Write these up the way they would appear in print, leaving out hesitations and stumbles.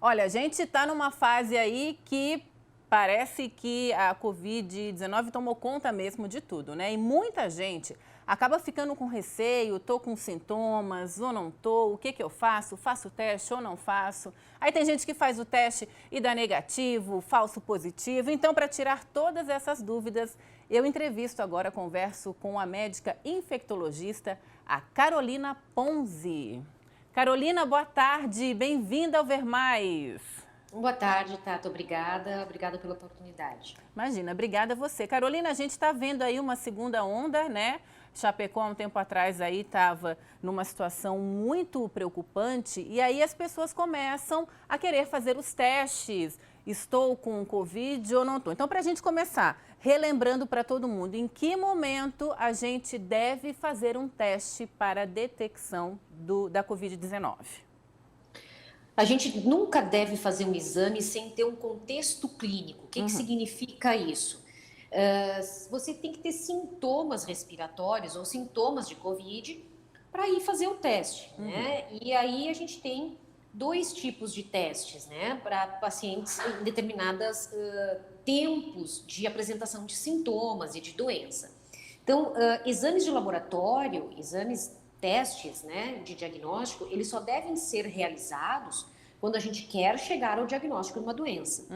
Olha, a gente está numa fase aí que parece que a Covid-19 tomou conta mesmo de tudo, né? E muita gente acaba ficando com receio, tô com sintomas ou não tô, o que que eu faço? Faço o teste ou não faço? Aí tem gente que faz o teste e dá negativo, falso positivo. Então, para tirar todas essas dúvidas, eu entrevisto agora, converso com a médica infectologista, a Carolina Ponzi. Carolina, boa tarde, bem-vinda ao Ver Mais. Boa tarde, Tata. Obrigada. Obrigada pela oportunidade. Imagina, obrigada a você. Carolina, a gente está vendo aí uma segunda onda, né? Chapecó, há um tempo atrás, aí estava numa situação muito preocupante e aí as pessoas começam a querer fazer os testes. Estou com Covid ou não estou? Então, para a gente começar, relembrando para todo mundo, em que momento a gente deve fazer um teste para a detecção da Covid-19? A gente nunca deve fazer um exame sem ter um contexto clínico. O que que significa isso? Você tem que ter sintomas respiratórios ou sintomas de Covid para ir fazer o teste, né? E aí a gente tem dois tipos de testes, né? Para pacientes em determinados tempos de apresentação de sintomas e de doença. Então, exames de laboratório, testes, né, de diagnóstico, eles só devem ser realizados quando a gente quer chegar ao diagnóstico de uma doença.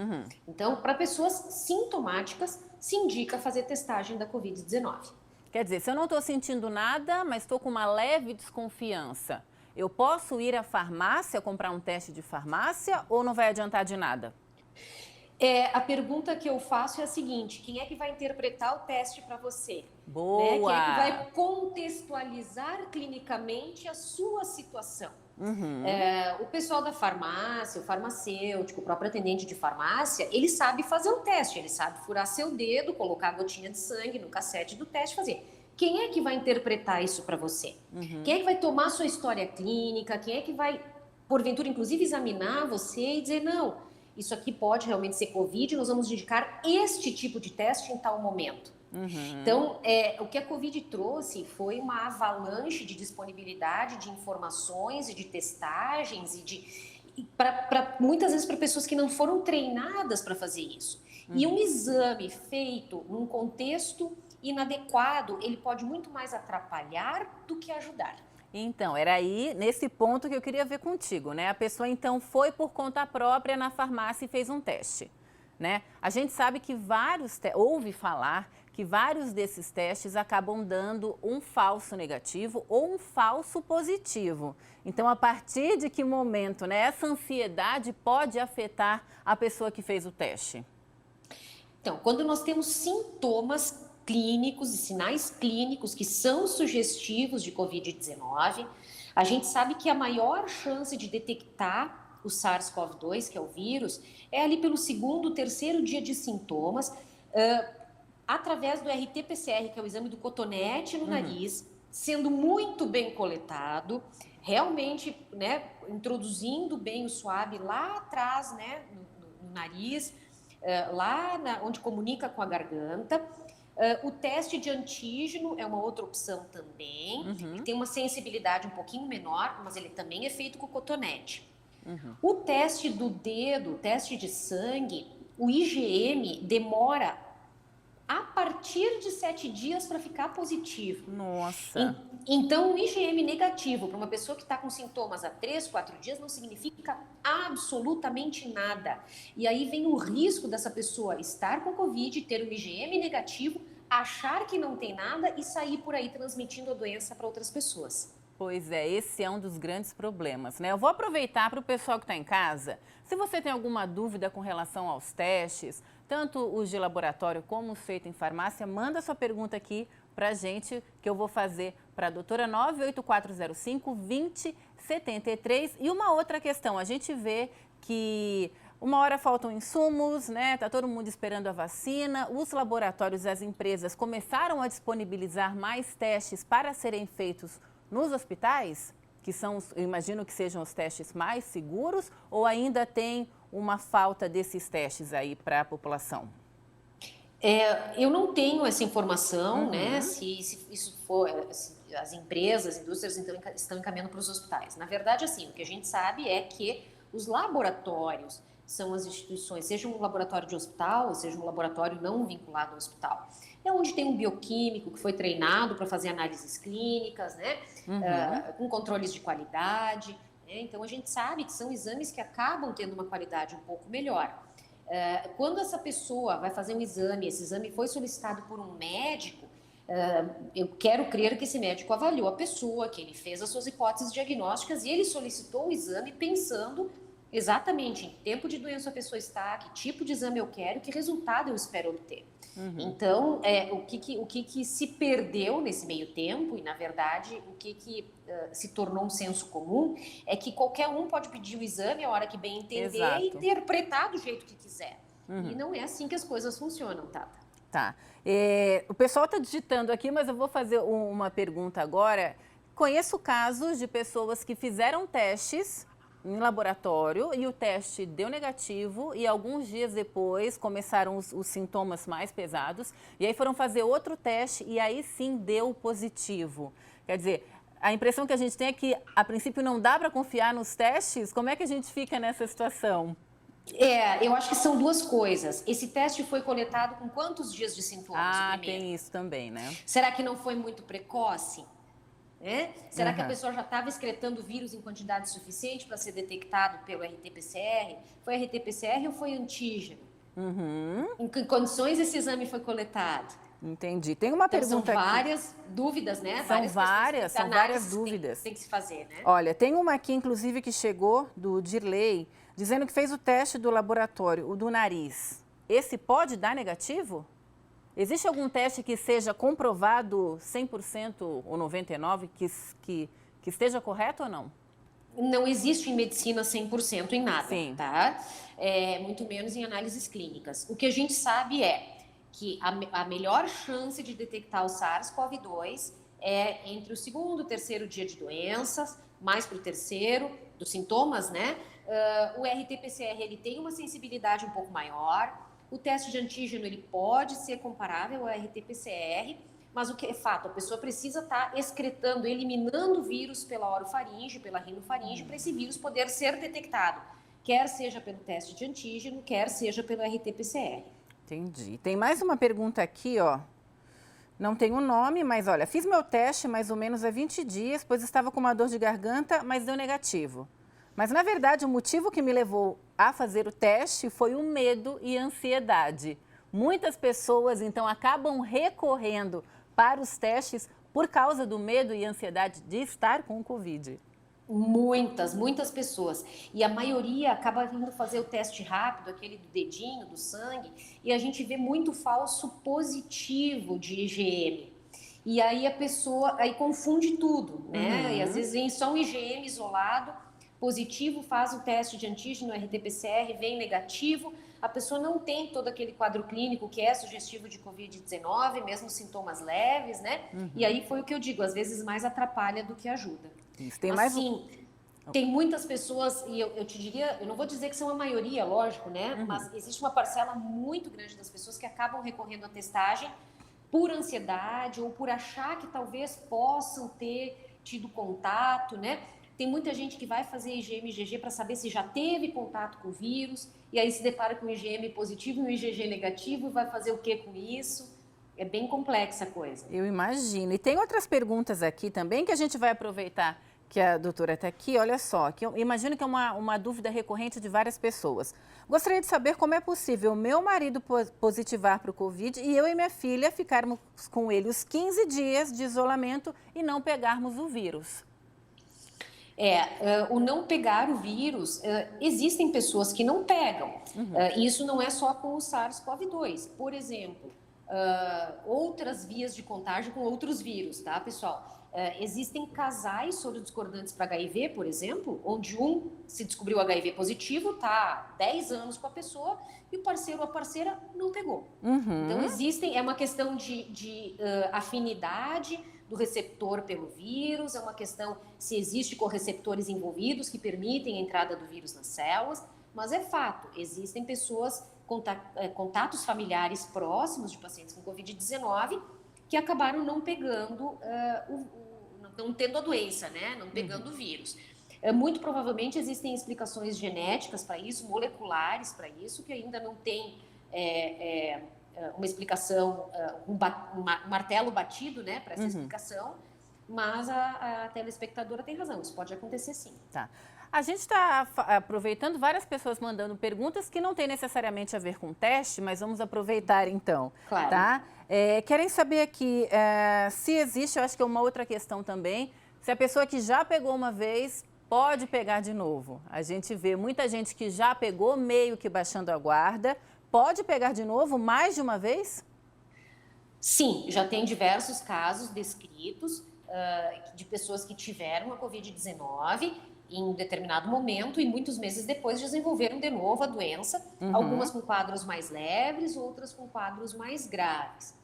Então, para pessoas sintomáticas, se indica fazer testagem da Covid-19. Quer dizer, se eu não estou sentindo nada, mas estou com uma leve desconfiança, eu posso ir à farmácia, comprar um teste de farmácia ou não vai adiantar de nada? A pergunta que eu faço é a seguinte: quem é que vai interpretar o teste para você? Né? Quem é que Boa! vai contextualizar clinicamente a sua situação? O pessoal da farmácia, o farmacêutico, o próprio atendente de farmácia, ele sabe fazer o teste, ele sabe furar seu dedo, colocar a gotinha de sangue no cassete do teste e fazer. Quem é que vai interpretar isso para você? Quem é que vai tomar a sua história clínica? Quem é que vai, porventura, inclusive, examinar você e dizer, não, isso aqui pode realmente ser Covid, nós vamos indicar este tipo de teste em tal momento. Então, o que a Covid trouxe foi uma avalanche de disponibilidade de informações e de testagens muitas vezes para pessoas que não foram treinadas para fazer isso. E um exame feito num contexto inadequado, ele pode muito mais atrapalhar do que ajudar. Então, era aí nesse ponto que eu queria ver contigo, né? A pessoa então foi por conta própria na farmácia e fez um teste, né? A gente sabe que ouve falar que vários desses testes acabam dando um falso negativo ou um falso positivo. Então, a partir de que momento, né, essa ansiedade pode afetar a pessoa que fez o teste? Então, quando nós temos sintomas clínicos e sinais clínicos que são sugestivos de Covid-19, a gente sabe que a maior chance de detectar o SARS-CoV-2, que é o vírus, é ali pelo segundo, terceiro dia de sintomas, através do RT-PCR, que é o exame do cotonete no nariz, sendo muito bem coletado, realmente, né, introduzindo bem o suave lá atrás, né, no nariz, onde comunica com a garganta. O teste de antígeno é uma outra opção também, que tem uma sensibilidade um pouquinho menor, mas ele também é feito com cotonete. O teste do dedo, o teste de sangue, o IgM demora a partir de 7 dias para ficar positivo. Nossa! Então, o IgM negativo para uma pessoa que está com sintomas há 3, 4 dias não significa absolutamente nada. E aí vem o risco dessa pessoa estar com Covid, ter um IgM negativo, achar que não tem nada e sair por aí transmitindo a doença para outras pessoas. Pois é, esse é um dos grandes problemas, né? Eu vou aproveitar para o pessoal que está em casa. Se você tem alguma dúvida com relação aos testes, tanto os de laboratório como os feitos em farmácia, manda sua pergunta aqui para a gente, que eu vou fazer para a doutora 98405-2073. E uma outra questão, a gente vê que uma hora faltam insumos, né? Tá todo mundo esperando a vacina. Os laboratórios, as empresas começaram a disponibilizar mais testes para serem feitos nos hospitais, que são, eu imagino que sejam os testes mais seguros, ou ainda tem uma falta desses testes aí para a população? Eu não tenho essa informação, né? Se isso for, se as empresas, as indústrias estão encaminhando para os hospitais. Na verdade, assim, o que a gente sabe é que Os laboratórios são as instituições, seja um laboratório de hospital, seja um laboratório não vinculado ao hospital. É onde tem um bioquímico que foi treinado para fazer análises clínicas, né? Com controles de qualidade. Né? Então, a gente sabe que são exames que acabam tendo uma qualidade um pouco melhor. Quando essa pessoa vai fazer um exame, esse exame foi solicitado por um médico, eu quero crer que esse médico avaliou a pessoa, que ele fez as suas hipóteses diagnósticas e ele solicitou o exame pensando exatamente em que tempo de doença a pessoa está, que tipo de exame eu quero, que resultado eu espero obter. Então, o que se perdeu nesse meio tempo, e na verdade o que se tornou um senso comum, é que qualquer um pode pedir o exame a hora que bem entender e interpretar do jeito que quiser. E não é assim que as coisas funcionam, Tata. Tá. O pessoal está digitando aqui, mas eu vou fazer uma pergunta agora. Conheço casos de pessoas que fizeram testes em laboratório e o teste deu negativo e alguns dias depois começaram os sintomas mais pesados e aí foram fazer outro teste e aí sim deu positivo. Quer dizer, a impressão que a gente tem é que a princípio não dá para confiar nos testes. Como é que a gente fica nessa situação? Eu acho que são duas coisas. Esse teste foi coletado com quantos dias de sintomas? Tem isso também, né? Será que não foi muito precoce? Será que a pessoa já estava excretando vírus em quantidade suficiente para ser detectado pelo RT-PCR? Foi RT-PCR ou foi antígeno? Em que condições esse exame foi coletado? Entendi. Tem uma pergunta aqui. São várias dúvidas, né? São várias dúvidas. Tem que se fazer, né? Olha, tem uma aqui, inclusive, que chegou do Dirley, dizendo que fez o teste do laboratório, o do nariz. Esse pode dar negativo? Existe algum teste que seja comprovado 100% ou 99% que esteja correto ou não? Não existe em medicina 100% em nada, Sim. Tá? Muito menos em análises clínicas. O que a gente sabe é que a melhor chance de detectar o SARS-CoV-2 é entre o segundo e o terceiro dia de doenças, mais para o terceiro, dos sintomas, né? O RT-PCR ele tem uma sensibilidade um pouco maior. O teste de antígeno ele pode ser comparável ao RT-PCR, mas o que é fato, a pessoa precisa estar excretando, eliminando o vírus pela orofaringe, pela rinofaringe, para esse vírus poder ser detectado, quer seja pelo teste de antígeno, quer seja pelo RT-PCR. Entendi. Tem mais uma pergunta aqui, ó. Não tem um nome, mas olha, fiz meu teste mais ou menos há 20 dias, pois estava com uma dor de garganta, mas deu negativo. Mas, na verdade, o motivo que me levou a fazer o teste foi o medo e a ansiedade. Muitas pessoas, então, acabam recorrendo para os testes por causa do medo e ansiedade de estar com o Covid. Muitas pessoas. E a maioria acaba indo fazer o teste rápido, aquele do dedinho, do sangue, e a gente vê muito falso positivo de IgM. E aí a pessoa confunde tudo, né? E às vezes vem só um IgM isolado, positivo, faz o teste de antígeno, RT-PCR, vem negativo, a pessoa não tem todo aquele quadro clínico que é sugestivo de Covid-19, mesmo sintomas leves, né? E aí foi o que eu digo, às vezes mais atrapalha do que ajuda. Isso, tem mais tem muitas pessoas, e eu te diria, eu não vou dizer que são a maioria, lógico, né? Mas existe uma parcela muito grande das pessoas que acabam recorrendo à testagem por ansiedade ou por achar que talvez possam ter tido contato, né? Tem muita gente que vai fazer IgM e IgG para saber se já teve contato com o vírus, e aí se depara com o IgM positivo e o IgG negativo, e vai fazer o que com isso? É bem complexa a coisa. Eu imagino. E tem outras perguntas aqui também que a gente vai aproveitar que a doutora está aqui. Olha só, que eu imagino que é uma dúvida recorrente de várias pessoas. Gostaria de saber como é possível meu marido positivar para o Covid e eu e minha filha ficarmos com ele os 15 dias de isolamento e não pegarmos o vírus. O não pegar o vírus, existem pessoas que não pegam. Isso não é só com o SARS-CoV-2. Por exemplo, outras vias de contágio com outros vírus, tá, pessoal? Existem casais sorodiscordantes para HIV, por exemplo, onde um se descobriu HIV positivo, tá há 10 anos com a pessoa e o parceiro ou a parceira não pegou. Então, é uma questão de afinidade do receptor pelo vírus, é uma questão se existe correceptores envolvidos que permitem a entrada do vírus nas células, mas é fato, existem pessoas, contatos familiares próximos de pacientes com Covid-19 que acabaram não pegando, não tendo a doença, né? Não pegando o vírus. Muito provavelmente existem explicações genéticas para isso, moleculares para isso, que ainda não tem uma explicação, um martelo batido, né, para essa explicação, mas a telespectadora tem razão, isso pode acontecer sim. Tá. A gente está aproveitando várias pessoas mandando perguntas que não têm necessariamente a ver com teste, mas vamos aproveitar então. Claro. Tá? Querem saber aqui se existe, eu acho que é uma outra questão também, se a pessoa que já pegou uma vez pode pegar de novo. A gente vê muita gente que já pegou meio que baixando a guarda. Pode pegar de novo mais de uma vez? Sim, já tem diversos casos descritos de pessoas que tiveram a Covid-19 em um determinado momento e muitos meses depois desenvolveram de novo a doença, algumas com quadros mais leves, outras com quadros mais graves.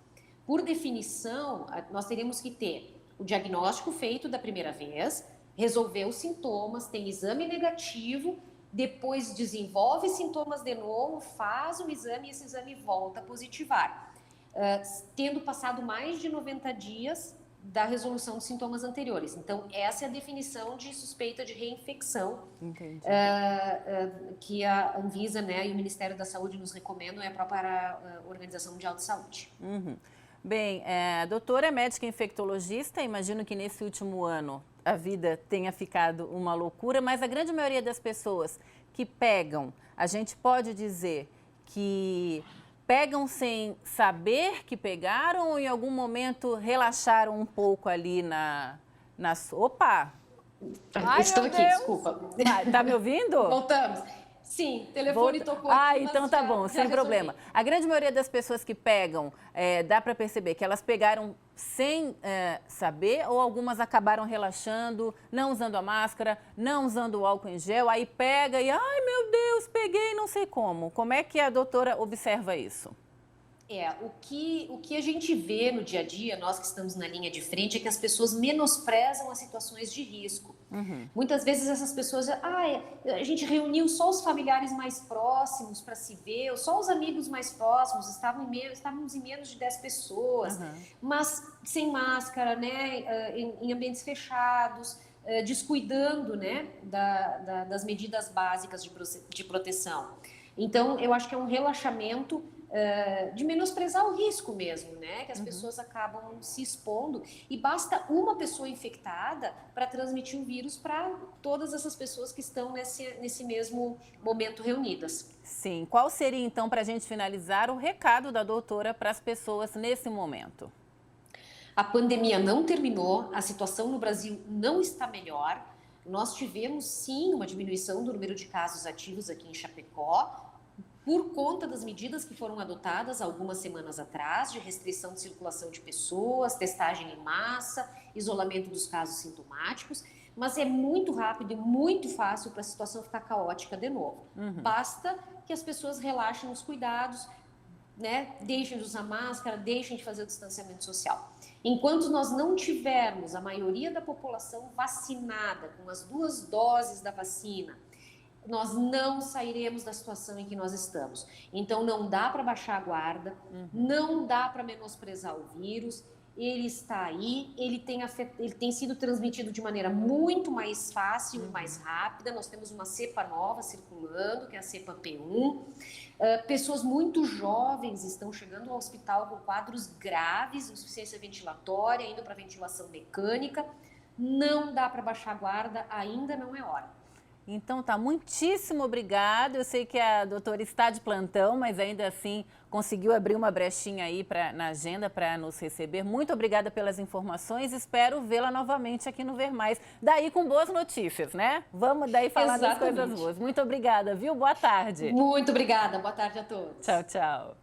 Por definição, nós teríamos que ter o diagnóstico feito da primeira vez, resolver os sintomas, tem exame negativo, depois desenvolve sintomas de novo, faz o exame e esse exame volta a positivar. Tendo passado mais de 90 dias da resolução dos sintomas anteriores. Então, essa é a definição de suspeita de reinfecção. Entendi. Que a Anvisa, né, e o Ministério da Saúde nos recomendam, é a própria Organização Mundial de Saúde. Bem, a doutora é médica infectologista, imagino que nesse último ano a vida tenha ficado uma loucura, mas a grande maioria das pessoas que pegam, a gente pode dizer que pegam sem saber que pegaram ou em algum momento relaxaram um pouco ali na... Opa! Ai, estou aqui, Deus. Desculpa. Tá me ouvindo? Voltamos. Sim, telefone tocou aqui, então tá bom, sem problema. A grande maioria das pessoas que pegam, dá para perceber que elas pegaram sem saber ou algumas acabaram relaxando, não usando a máscara, não usando o álcool em gel, aí pega e, ai meu Deus, peguei não sei como. Como é que a doutora observa isso? O que a gente vê no dia a dia, nós que estamos na linha de frente, é que as pessoas menosprezam as situações de risco. Muitas vezes essas pessoas, a gente reuniu só os familiares mais próximos para se ver, só os amigos mais próximos, estávamos em menos de 10 pessoas, mas sem máscara, né, em ambientes fechados, descuidando, né, das medidas básicas de proteção. Então, eu acho que é um relaxamento de menosprezar o risco mesmo, né? Que as pessoas acabam se expondo e basta uma pessoa infectada para transmitir o vírus para todas essas pessoas que estão nesse mesmo momento reunidas. Sim. Qual seria, então, para a gente finalizar, o recado da doutora para as pessoas nesse momento? A pandemia não terminou, a situação no Brasil não está melhor. Nós tivemos, sim, uma diminuição do número de casos ativos aqui em Chapecó, por conta das medidas que foram adotadas algumas semanas atrás, de restrição de circulação de pessoas, testagem em massa, isolamento dos casos sintomáticos, mas é muito rápido e muito fácil para a situação ficar caótica de novo. Basta que as pessoas relaxem os cuidados, né? Deixem de usar máscara, deixem de fazer o distanciamento social. Enquanto nós não tivermos a maioria da população vacinada com as 2 doses da vacina, nós não sairemos da situação em que nós estamos. Então, não dá para baixar a guarda, não dá para menosprezar o vírus, ele está aí, ele tem sido transmitido de maneira muito mais fácil e mais rápida. Nós temos uma cepa nova circulando, que é a cepa P1. Pessoas muito jovens estão chegando ao hospital com quadros graves, insuficiência ventilatória, indo para ventilação mecânica. Não dá para baixar a guarda, ainda não é hora. Então tá, muitíssimo obrigada. Eu sei que a doutora está de plantão, mas ainda assim conseguiu abrir uma brechinha aí na agenda para nos receber. Muito obrigada pelas informações, espero vê-la novamente aqui no Ver Mais. Daí com boas notícias, né? Vamos daí falar das coisas boas. Muito obrigada, viu? Boa tarde. Muito obrigada, boa tarde a todos. Tchau, tchau.